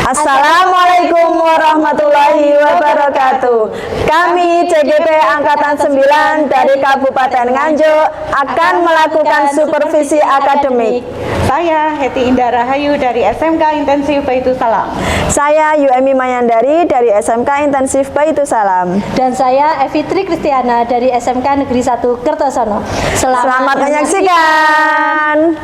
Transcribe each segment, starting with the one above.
Assalamualaikum warahmatullahi wabarakatuh. Kami CGP Angkatan 9 dari Kabupaten Nganjuk akan melakukan supervisi akademik. Saya Heti Indah Rahayu dari SMK Intensif Baitus Salam. Saya Yuemi Mayandari dari SMK Intensif Baitus Salam. Dan saya Evitri Kristiana dari SMK Negeri 1 Kertosono. Selamat menyaksikan.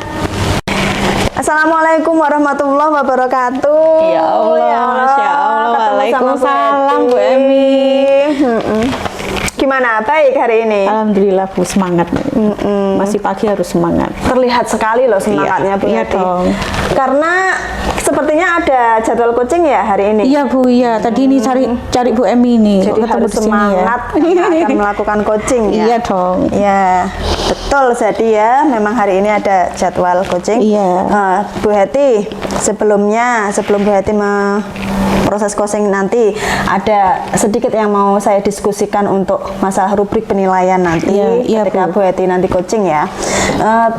Assalamualaikum warahmatullahi wabarakatuh. Ya Allah, Masya Allah. Waalaikumsalam Bu Emi. Gimana, baik hari ini? Alhamdulillah Bu, semangat. Masih pagi harus semangat. Terlihat sekali loh semangatnya Bu Iya Heti. dong. Karena sepertinya ada jadwal coaching ya hari ini. Iya Bu, iya. Tadi ini cari Bu Emi ini. Jadi Ketemu harus di sini ya. semangat karena akan melakukan coaching ya. Iya dong. Ya, betul. Jadi ya, memang hari ini ada jadwal coaching. Iya. Bu Heti, sebelum Bu Heti proses coaching nanti ada sedikit yang mau saya diskusikan untuk masalah rubrik penilaian nanti Iya, ketika Bu Heti nanti coaching ya.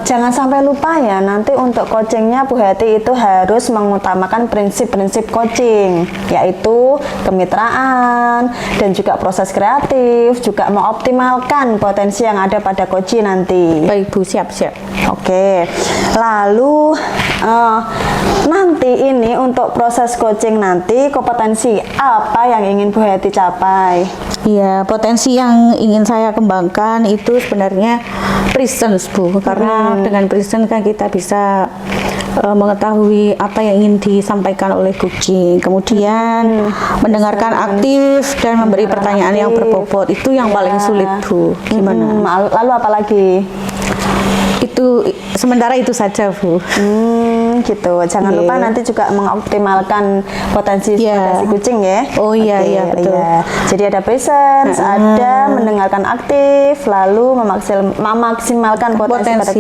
Jangan sampai lupa ya, nanti untuk coachingnya Bu Heti itu harus mengutamakan prinsip-prinsip coaching, yaitu kemitraan dan juga proses kreatif, juga mengoptimalkan potensi yang ada pada coaching nanti. Baik Bu, siap-siap. Oke, lalu nanti ini untuk proses coaching nanti kompetensi apa yang ingin Bu Heti capai? Iya, potensi yang ingin saya kembangkan itu sebenarnya presence Bu, karena dengan presence kan kita bisa mengetahui apa yang ingin disampaikan oleh coaching, kemudian mendengarkan aktif dan memberi pertanyaan yang berbobot. Itu yang paling sulit Bu. Gimana? Lalu apa lagi? Itu sementara itu saja Bu. Gitu. Jangan lupa nanti juga mengoptimalkan potensi kucing ya. Oh iya, Oke, iya betul. Iya. Jadi ada presence, ada mendengarkan aktif, lalu memaksimalkan potensi pada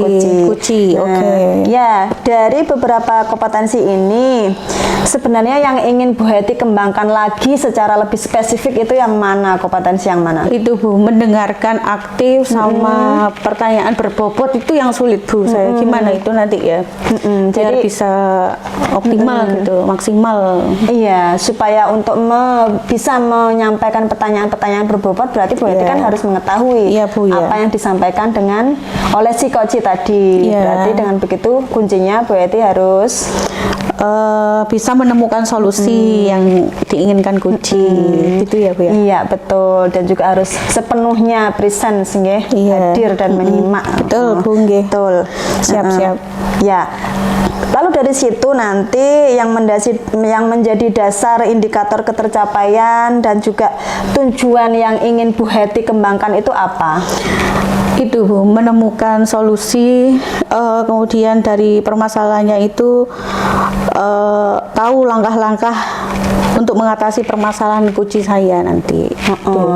kucing. Oke. Ya, dari beberapa kompetensi ini sebenarnya yang ingin Bu Heti kembangkan lagi secara lebih spesifik itu yang mana, kompetensi yang mana? Itu Bu, mendengarkan aktif sama pertanyaan berbobot itu yang sulit Bu. Saya gimana itu nanti ya? Jadi bisa optimal gitu, maksimal. Iya, supaya untuk bisa menyampaikan pertanyaan-pertanyaan berbobot berarti Bu Heti kan harus mengetahui apa yang disampaikan oleh si coach tadi. Berarti dengan begitu kuncinya Bu Heti harus bisa menemukan solusi yang diinginkan coaching. Gitu ya Bu ya. Iya, betul, dan juga harus sepenuhnya presence nggih, hadir dan menyimak. Betul Bu nggih. Betul. Siap-siap. Ya. Lalu dari situ nanti yang menjadi dasar indikator ketercapaian dan juga tujuan yang ingin Bu Heti kembangkan itu apa? Itu Bu, menemukan solusi, kemudian dari permasalahannya itu tahu langkah-langkah untuk mengatasi permasalahan kucing saya nanti.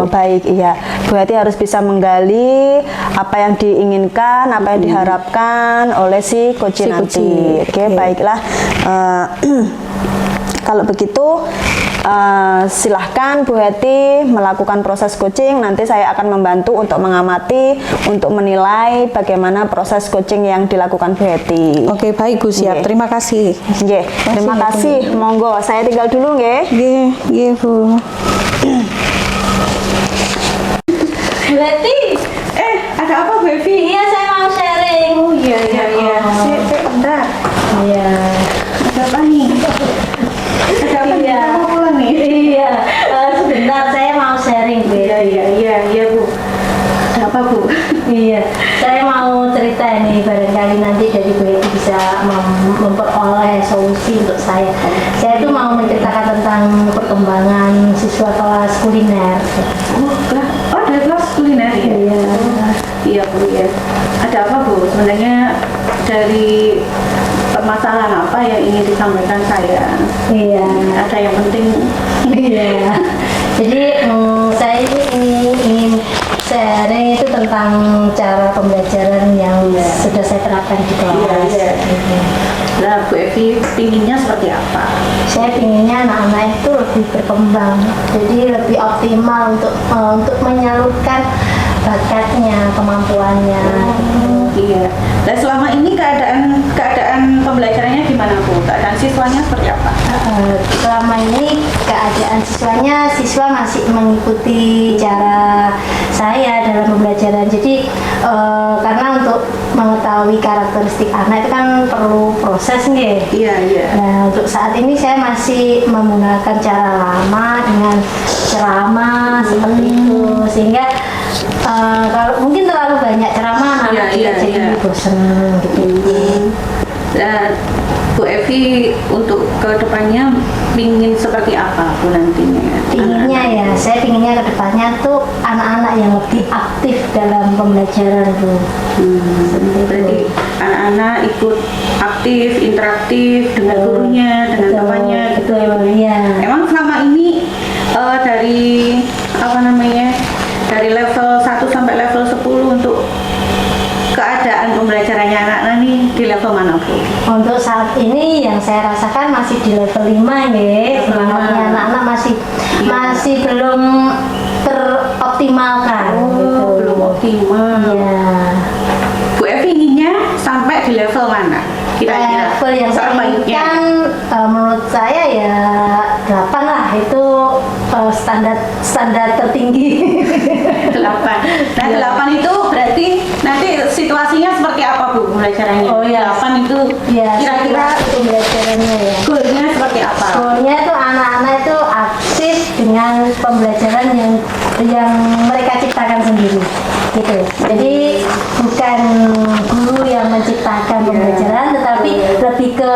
Baik, iya. Bu Heti harus bisa menggali apa yang diinginkan, apa yang diharapkan oleh si coach nanti. Oke, baiklah. Kalau begitu silahkan Bu Heti melakukan proses coaching. Nanti saya akan membantu untuk mengamati, untuk menilai bagaimana proses coaching yang dilakukan Bu Heti. Oke, baik Bu, siap. Terima kasih. Terima kasih. Monggo, saya tinggal dulu nggih. Nggih, Bu. Bu Heti. Ada apa Bu Evi? Iya, saya mau sharing. Oh iya. Bentar. Iya. Ada apa nih? Ada apa nih? Kita mau pulang nih? Iya. Sebentar, saya mau sharing Bu. Iya Bu. Ada apa Bu? Iya. Saya mau cerita ini, barangkali nanti dari Bu Heti bisa memperoleh solusi untuk saya. Saya tuh mau menceritakan tentang perkembangan siswa kelas kuliner. Oh, ada kelas kuliner ya? Iya Bu ya. Ada apa Bu? Sebenarnya dari permasalahan apa yang ingin disampaikan saya? Iya. Ada yang penting? Iya. Jadi saya ini ingin sharing itu tentang cara pembelajaran yang sudah saya terapkan di kelas. Nah, Bu Evi pinginnya seperti apa? Saya pinginnya anak-anak itu lebih berkembang, jadi lebih optimal untuk menyalurkan bakatnya, kemampuannya. Iya. Dan selama ini keadaan pembelajarannya gimana Bu? Keadaan siswanya seperti apa? Selama ini keadaan siswa masih mengikuti cara saya dalam pembelajaran. Jadi karena untuk mengetahui karakteristik anak itu kan perlu proses nih. Iya. Nah, untuk saat ini saya masih menggunakan cara lama dengan ceramah seperti itu, sehingga kalau mungkin terlalu banyak ceramah anak jadi bosan gitu. Dan Bu Evi untuk kedepannya ingin seperti apa Bu nantinya? Pinginnya ya, saya pinginnya kedepannya tuh anak-anak yang lebih aktif dalam pembelajaran Bu. Berarti anak-anak ikut aktif, interaktif dengan gurunya, dengan temannya gitu ya Bu. Iya. Emang selama ini dari dari level 1 sampai level 10 untuk keadaan pembelajarannya anak-anak nih di level mana Bu? Untuk saat ini yang saya rasakan masih di level 5 ya. Semangatnya anak-anak masih belum teroptimalkan gitu. Belum optimal. Iya. Bu Evi inginnya sampai di level mana? Kira-kira Level yang saya terbaiknya. inginkan menurut saya ya 8 lah, itu standar tertinggi. 8. Nah, 8 itu berarti nanti situasinya seperti apa Bu pembelajarannya? Oh, iya. 8 itu Ya, kira-kira itu pembelajarannya ya. goalnya seperti apa? Goalnya itu anak-anak itu aktif dengan pembelajaran yang mereka ciptakan sendiri, gitu. Jadi bukan guru yang menciptakan pembelajaran, tetapi lebih ke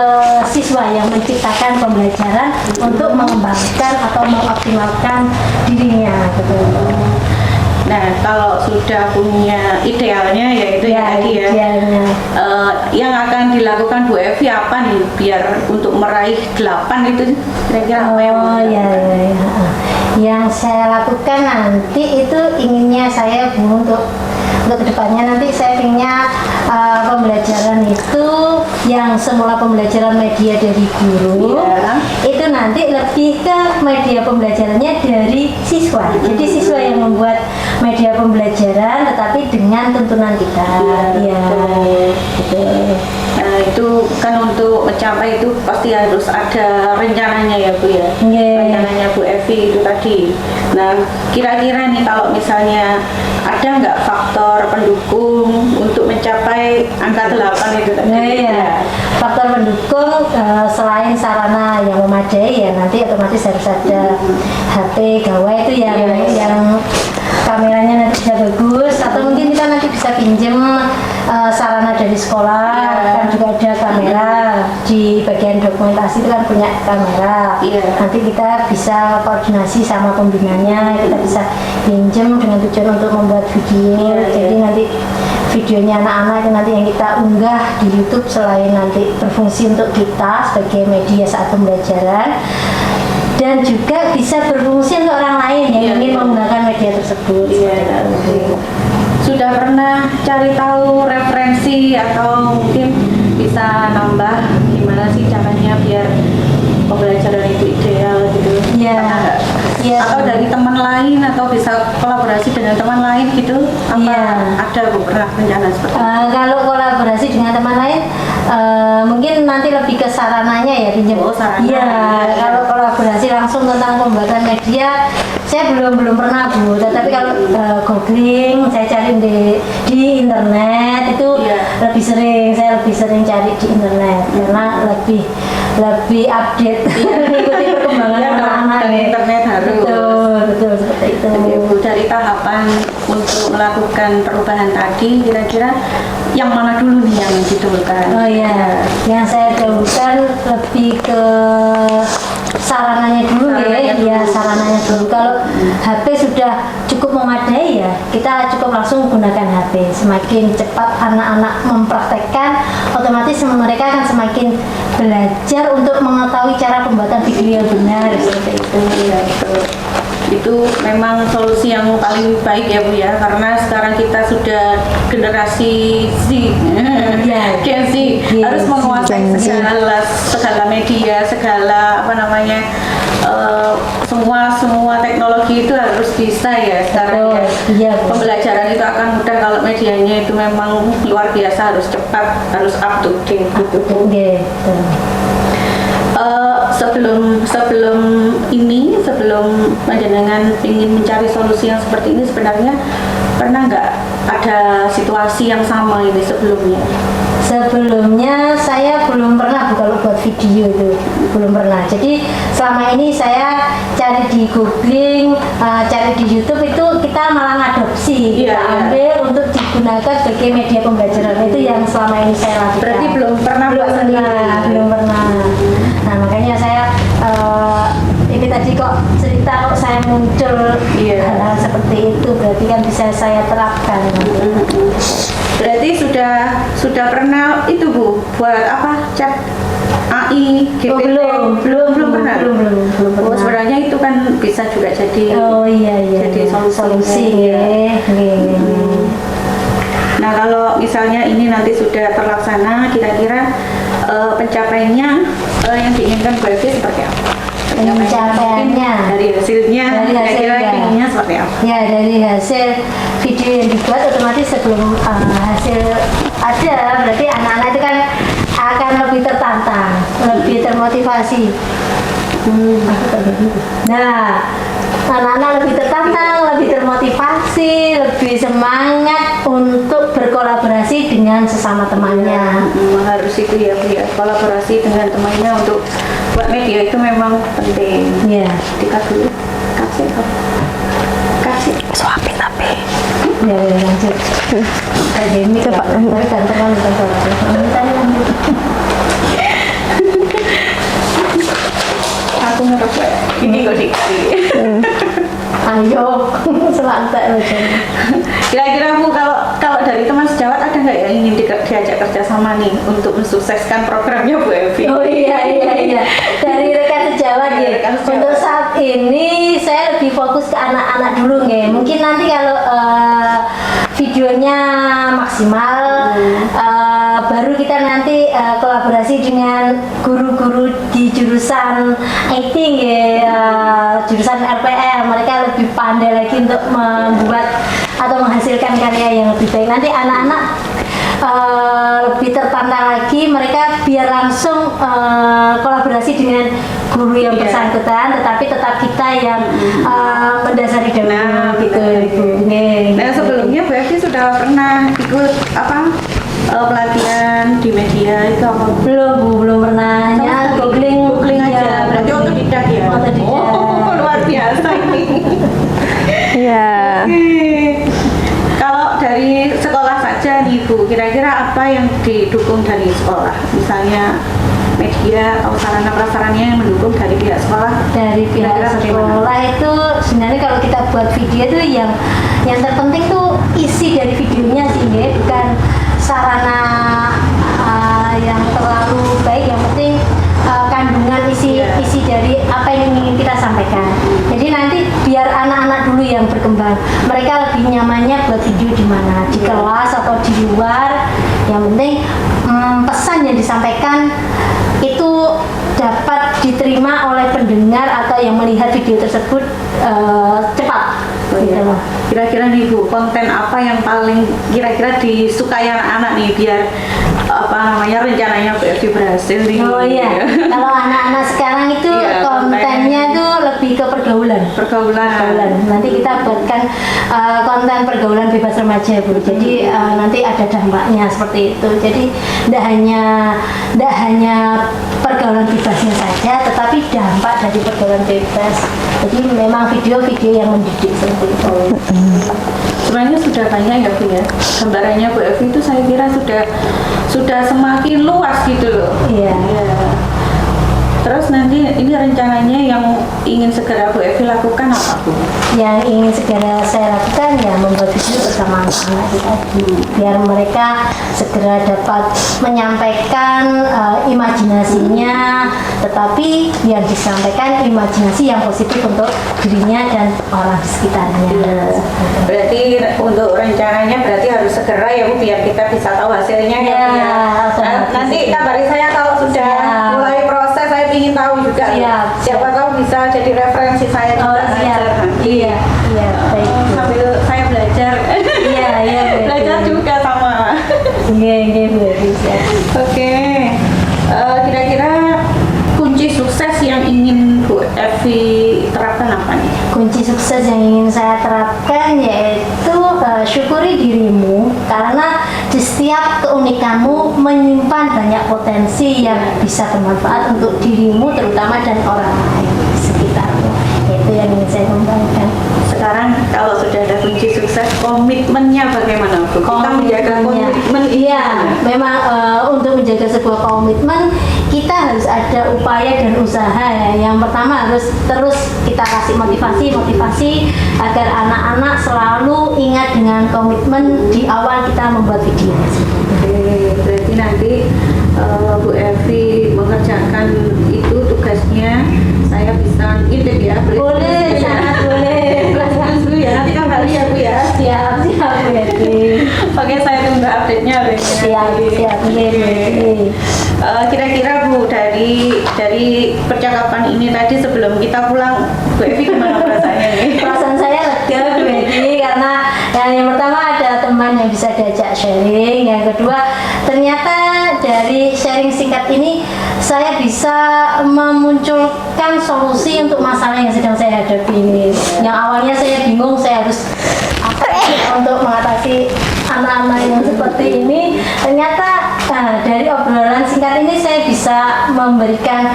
siswa yang menciptakan pembelajaran untuk mengembangkan atau mengoptimalkan dirinya, gitu. Nah, kalau sudah punya idealnya yaitu yang tadi ya. Idealnya. Yang akan dilakukan Bu Evi apa nih biar untuk meraih 8 itu kira-kira apa yang Oh ya. Yang saya lakukan nanti itu inginnya saya Bu, untuk kedepannya nanti saya inginnya pembelajaran itu yang semula pembelajaran media dari guru, itu nanti lebih ke media pembelajarannya dari siswa. Jadi siswa yang membuat media pembelajaran tetapi dengan tuntunan kita. Iya. Gitu. Nah, itu kan untuk mencapai itu pasti harus ada rencananya ya Bu ya. Rencananya Bu Evi itu tadi. Nah, kira-kira nih kalau misalnya ada nggak faktor pendukung untuk mencapai angka 8 itu tadi? Iya. Faktor pendukung selain sarana yang memadai ya nanti otomatis harus ada HP gawai itu yang kameranya nanti bisa bagus, atau mungkin kita nanti bisa pinjem sarana dari sekolah, kan juga ada kamera di bagian dokumentasi itu kan punya kamera. Nanti kita bisa koordinasi sama pembinanya, kita bisa pinjem dengan tujuan untuk membuat video. Jadi nanti videonya anak-anak itu nanti yang kita unggah di YouTube, selain nanti berfungsi untuk kita sebagai media saat pembelajaran, dan juga bisa berfungsi untuk orang lain yang ingin menggunakan media tersebut. Sudah pernah cari tahu referensi atau mungkin bisa nambah gimana sih caranya biar pembelajaran itu ideal gitu? Atau dari teman lain atau bisa kolaborasi dengan teman lain gitu? Ada pernah rencana seperti itu? Kalau kolaborasi dengan teman lain mungkin nanti lebih ke sarananya ya, pinjam. Kalau kolaborasi langsung tentang pembuatan media saya belum pernah Bu, tetapi kalau googling saya cari di internet itu saya lebih sering cari di internet karena lebih update mengikuti perkembangan anak-anak. Internet harus betul seperti itu. Jadi Bu, dari tahapan untuk melakukan perubahan tadi kira-kira yang mana dulu nih yang didahulukan? Yang saya dahulukan lebih ke sarananya dulu sarananya dulu. Kalau HP sudah cukup memadai ya kita cukup langsung gunakan HP. Semakin cepat anak-anak mempraktekkan, otomatis mereka akan semakin belajar untuk mengetahui cara pembuatan video yang benar seperti itu. Itu memang solusi yang paling baik ya Bu ya, karena sekarang kita sudah generasi Z, Gen Z, harus menguasai segala media, segala semua teknologi itu harus bisa ya sekarang ya. Pembelajaran itu akan mudah kalau medianya itu memang luar biasa, harus cepat, harus up to date gitu. sebelum panjenengan ingin mencari solusi yang seperti ini, sebenarnya pernah nggak ada situasi yang sama ini sebelumnya? Sebelumnya saya belum pernah kalau buat video itu belum pernah. Jadi selama ini saya cari di googling, cari di YouTube itu kita malah ngadopsi, kita ambil untuk digunakan sebagai media pembelajaran. Itu yang selama ini saya lakukan. Berarti belum pernah belum pernah. Nah makanya saya ini tadi kok cerita kok saya muncul hal-hal seperti itu, berarti kan bisa saya terapkan. Berarti sudah pernah itu Bu buat apa, chat AI, GPT? Belum pernah. Oh, sebenarnya itu kan bisa juga jadi jadi solusi. Nah kalau misalnya ini nanti sudah terlaksana, kira-kira pencapaiannya yang diinginkan Bu Evi seperti apa? Pencapaiannya dari hasilnya inginnya seperti apa? Ya, dari hasil video yang dibuat otomatis sebelum hasil ada, berarti anak-anak itu kan akan lebih tertantang, lebih termotivasi. Nah, anak-anak lebih tertantang, lebih termotivasi, lebih semangat untuk berkolaborasi dengan sesama temannya. Harus itu ya Bu ya, kolaborasi dengan temannya untuk buat media itu memang penting. Iya. Dikat dulu, kasih Suapin tapi. Ya, lanjut. Kayak gini coba, tapi gantengan bukan suara. Tadi lanjut. Aku ngerok ini kok dikasih. Ayo, selantak aja. Kira-kira Bu, kalau dari teman sejawat ada nggak yang ingin diajak kerja sama nih untuk mensukseskan programnya Bu Evi? Oh iya. Dari rekan sejawat ya. Untuk saat ini saya lebih fokus ke anak-anak dulu nih. Mungkin nanti kalau videonya maksimal, baru kita nanti kolaborasi dengan guru-guru di jurusan IT ya, jurusan RPM. Mereka lebih pandai lagi untuk membuat atau menghasilkan karya yang lebih baik. Nanti anak-anak lebih tertantang lagi, mereka biar langsung kolaborasi dengan guru yang bersangkutan, tetapi tetap kita yang mendasari dulu gitu. Nah sebelumnya Bu Evi sudah pernah ikut apa pelatihan di media itu apa? Belum pernah. Hanya googling aja. Berarti otodidak ya? Oh, luar biasa ini. Iya. Kalau dari sekolah saja nih Bu, kira-kira apa yang didukung dari sekolah? Misalnya media atau sarana prasarannya yang mendukung dari pihak sekolah? Dari pihak sekolah itu sebenarnya kalau kita buat video itu yang terpenting tuh isi dari videonya sih, bukan sarana yang terlalu baik. Yang penting kandungan isi dari apa yang ingin kita sampaikan. Jadi nanti biar anak-anak dulu yang berkembang, mereka lebih nyamannya buat video di mana, di kelas atau di luar. Yang penting pesan yang disampaikan itu dapat diterima oleh pendengar atau yang melihat video tersebut cepat. Gitu. Kira-kira nih Bu, konten apa yang paling kira-kira disukai anak-anak nih biar apa namanya rencananya Bu Evi berhasil nih? Oh iya, kalau anak-anak sekarang itu kontennya tuh lebih ke pergaulan. Nanti kita buatkan konten pergaulan bebas remaja Bu. Jadi nanti ada dampaknya seperti itu. Jadi tidak hanya pergaulan bebasnya saja, tetapi dampak dari pergaulan bebas. Jadi memang video-video yang mendidik seperti itu. Sebenarnya sudah banyak ya Bu ya, gambarannya Bu Evi itu saya kira sudah semakin luas gitu loh. Iya. Terus nanti ini rencananya yang ingin segera Bu Evi lakukan apa Bu? Yang ingin segera saya lakukan ya membuat video bersama anak-anak kita, biar mereka segera dapat menyampaikan imajinasinya, tetapi yang disampaikan imajinasi yang positif untuk dirinya dan orang di sekitarnya. Berarti untuk rencananya berarti harus segera ya Bu, biar kita bisa tahu hasilnya ya. Nanti kabari saya kalau sudah mulai proses, saya ingin tahu juga. Siapa tahu bisa jadi referensi saya juga. Iya, baik. Sambil saya belajar. Iya, belajar juga sama. Iya, bisa. Oke. Kira-kira kunci sukses yang ingin saya terapkan yaitu syukuri dirimu, karena di setiap keunikanmu menyimpan banyak potensi yang bisa bermanfaat untuk dirimu terutama dan orang lain di sekitarmu. Itu yang ingin saya kembangkan. Sekarang kalau sudah ada kunci sukses, komitmennya bagaimana Bu? Kita menjaga komitmen. Iya, memang untuk menjaga sebuah komitmen kita harus ada upaya dan usaha ya. Yang pertama harus terus kita kasih motivasi agar anak-anak selalu ingat dengan komitmen di awal kita membuat video. Oke, berarti nanti Bu Evi mengerjakan itu tugasnya, saya bisa intip ya? Boleh, sangat boleh. Dulu ya, nanti kabar ya Bu ya? Siap, Bu Evi. Oke, saya tunggu update-nya Bu. Siap, Bu Evi. Kira-kira Bu, dari percakapan ini tadi sebelum kita pulang, Bu Evi gimana perasaannya nih? Perasaan saya lega Bu Evi, karena yang pertama ada teman yang bisa diajak sharing, yang kedua ternyata dari sharing singkat ini saya bisa memunculkan solusi untuk masalah yang sedang saya hadapi ini. Yang awalnya saya bingung saya harus apa sih untuk mengatasi anak-anak yang seperti ini, ternyata dari obrolan singkat ini saya bisa memberikan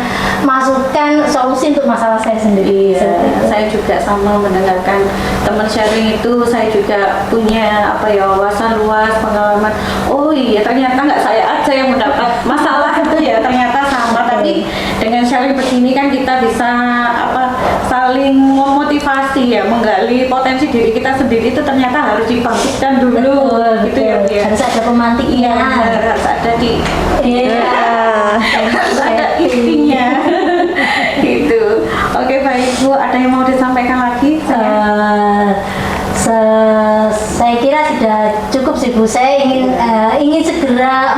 masukan solusi untuk masalah saya sendiri. Saya juga sama mendengarkan teman sharing itu, saya juga punya wawasan luas, pengalaman. Oh iya, ternyata nggak saya aja yang mendapat masalah itu ya, ternyata sama. Tapi dengan sharing begini kan kita bisa saling memotivasi ya, menggali potensi diri kita sendiri itu ternyata harus dibangkitkan dulu. Gitu ya, Bu ya. Harus ada pemantiknya. Harus ada harus ada intinya. Gitu. Oke, baik Bu, ada yang mau disampaikan lagi? Saya kira sudah cukup sih Bu. Saya ingin segera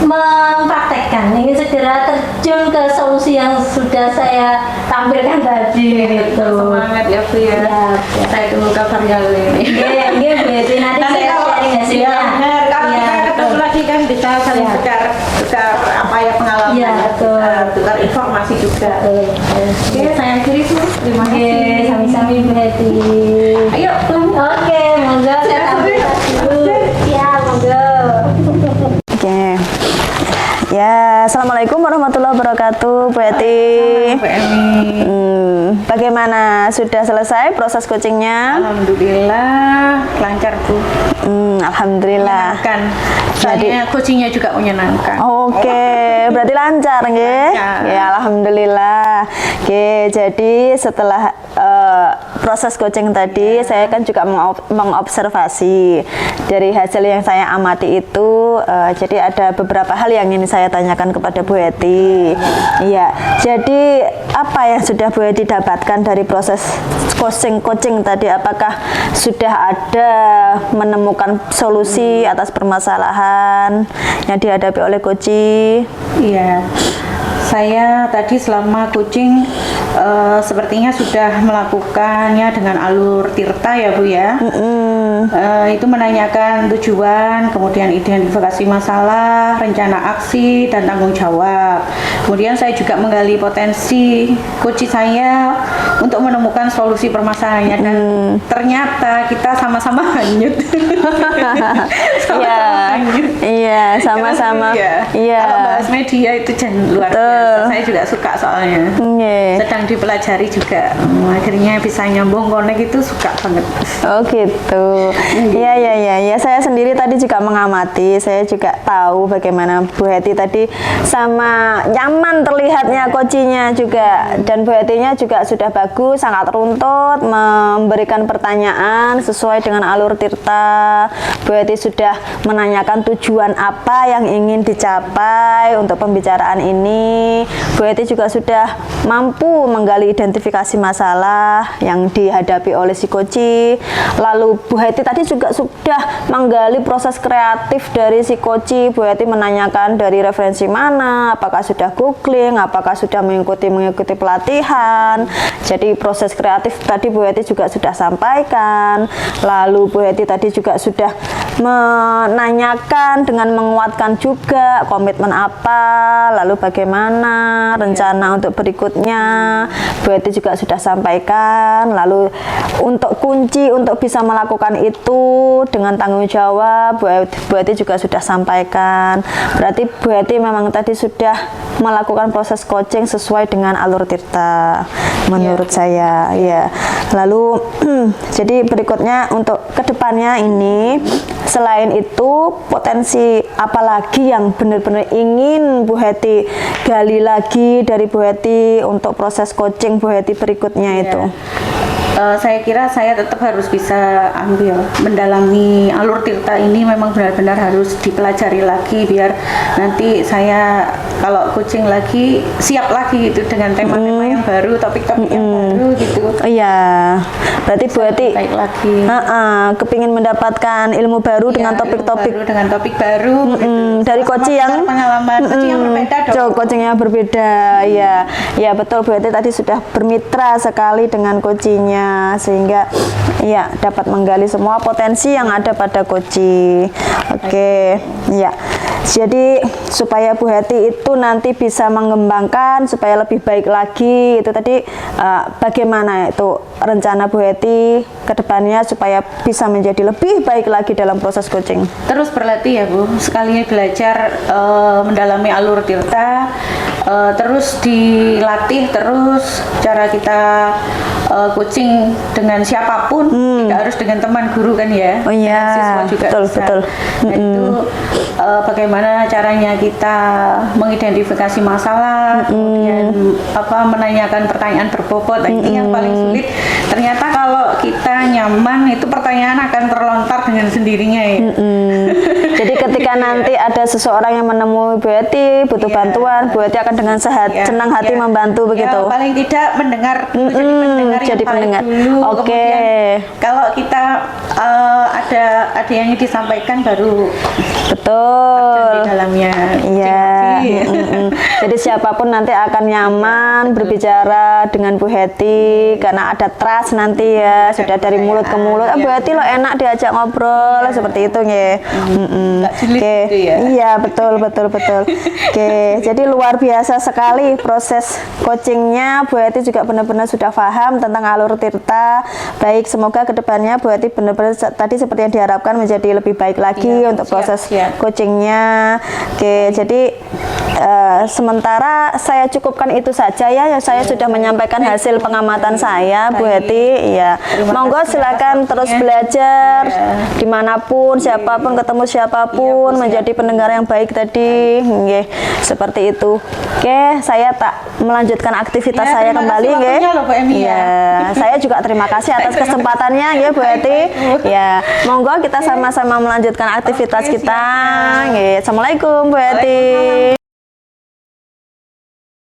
mempraktekkan, ingin segera terjun ke solusi yang sudah saya tampilkan tadi. Gitu. Semangat ya Bu ya. Saya tunggu kabarnya ini. Iya, Bu Evi, nanti saya sharing hasilnya. Kalau kita ketemu lagi kan bisa saling tukar pengalaman, tukar informasi juga. Oke, saya akhiri Bu. Terima kasih. Sami-sami Bu Evi. Ayo pulang. Oke, monggo saya tampil dulu. Ya, monggo. Oke. Ya, assalamualaikum warahmatullahi wabarakatuh, Bu Eti. Bu Emi. Bagaimana? Sudah selesai proses coachingnya? Alhamdulillah lancar Bu. Alhamdulillah. Menyenangkan. Soalnya coachingnya juga menyenangkan. Oke, berarti lancar, nggih? Lancar. Ya, alhamdulillah. Oke, jadi setelah proses coaching tadi, saya kan juga mengobservasi dari hasil yang saya amati itu. Jadi ada beberapa hal yang ingin saya tanyakan kepada Bu Eti. Iya, jadi apa yang sudah Bu Eti dapatkan dari proses coaching tadi? Apakah sudah ada menemukan solusi atas permasalahan yang dihadapi oleh Koci? Iya, saya tadi selama coaching sepertinya sudah melakukannya dengan alur tirta ya Bu ya. Itu menanyakan tujuan, kemudian identifikasi masalah, rencana aksi, dan tanggung jawab. Kemudian saya juga menggali potensi coach saya untuk menemukan solusi permasalahannya, dan ternyata kita sama-sama hanyut. Iya, sama-sama. Iya. Kalau bahas media itu jangan luar biasa. Saya juga suka soalnya. Sedang dipelajari juga. Akhirnya bisa nyambung konek itu suka banget. Oh gitu. Iya. Saya sendiri tadi juga mengamati. Saya juga tahu bagaimana Bu Heti tadi sama nyaman terlihatnya coachingnya juga. Dan Bu Hetinya juga sudah bagus, sangat runtut, memberikan pertanyaan sesuai dengan alur tirta. Bu Heti sudah menanyakan tujuan apa yang ingin dicapai untuk pembicaraan ini. Bu Heti juga sudah mampu menggali identifikasi masalah yang dihadapi oleh si Koci. Lalu Bu Heti tadi juga sudah menggali proses kreatif dari si Koci. Bu Heti menanyakan dari referensi mana, apakah sudah googling, apakah sudah mengikuti pelatihan. Jadi proses kreatif tadi Bu Heti juga sudah sampaikan. Lalu Bu Heti tadi juga sudah menanyakan dengan akan menguatkan juga komitmen apa, lalu bagaimana rencana untuk berikutnya. Bu Eti juga sudah sampaikan. Lalu untuk kunci untuk bisa melakukan itu dengan tanggung jawab, Bu Eti juga sudah sampaikan. Berarti Bu Eti memang tadi sudah melakukan proses coaching sesuai dengan alur tirta menurut saya ya. Lalu jadi berikutnya untuk kedepannya ini, selain itu potensi apalagi yang benar-benar ingin Bu Hetty gali lagi dari Bu Hetty untuk proses coaching Bu Hetty berikutnya itu? Saya kira saya tetap harus bisa mendalami alur tirta ini, memang benar-benar harus dipelajari lagi biar nanti saya kalau coaching lagi siap lagi gitu dengan tema-tema yang baru, topik-topik yang baru gitu. Iya, berarti Bu Hetty Baik lagi. kepingin mendapatkan ilmu baru dengan topik-topik dengan topik baru gitu. dari coaching yang pengalaman coaching yang berbeda dong. coaching yang berbeda ya. Ya betul, Bu Hetty tadi sudah bermitra sekali dengan coachingnya sehingga ya dapat menggali semua potensi yang ada pada coaching. Oke. Ya. Jadi supaya Bu Hetty itu nanti bisa mengembangkan supaya lebih baik lagi, itu tadi bagaimana itu rencana Bu Hetty ke depannya supaya bisa menjadi lebih baik lagi dalam proses coaching. Terus berlatih ya Bu, sekali belajar mendalami alur tirta, terus dilatih terus cara kita coaching dengan siapapun, tidak harus dengan teman guru kan ya. Oh iya, siswa juga betul, bisa. betul. Nah, itu bagaimana caranya kita mengidentifikasi masalah, kemudian menanyakan pertanyaan berbobot. Nah, ini yang paling sulit. Ternyata kalau kita nyaman itu pertanyaan akan terlontar dengan sendirinya ya. Jadi ketika nanti ada seseorang yang menemui Bu Hetty butuh bantuan, Bu Hetty akan dengan senang hati membantu begitu. Paling tidak mendengar, jadi pendengar. Dulu. Oke. Kemudian kalau kita ada yang disampaikan baru Betul. di dalamnya. Iya. Jadi siapapun nanti akan nyaman berbicara dengan Bu Hetty karena ada trust nanti ya, sudah dari mulut ke mulut. Bu Hetty lo enak diajak ngobrol seperti itu ya. Oke. Gitu ya. Iya, betul. Oke. Jadi luar biasa sekali proses coachingnya. Bu Hetty juga benar-benar sudah paham tentang alur tirta. Baik, semoga kedepannya Bu Hetty benar-benar tadi seperti yang diharapkan menjadi lebih baik lagi untuk proses coachingnya. Oke, jadi sementara saya cukupkan itu saja ya. Saya sudah menyampaikan hasil pengamatan saya, Bu Hetty. Ya, monggo silakan terus belajar dimanapun, siapapun, ketemu siapapun, menjadi pendengar yang baik tadi. Nggih, seperti itu. Oke, saya tak melanjutkan aktivitas saya kembali, nggih. Ya, saya juga terima kasih atas kesempatannya, ya Bu Hetty. Ya, monggo kita sama-sama melanjutkan aktivitas kita. Nggih, assalamualaikum Bu Hetty.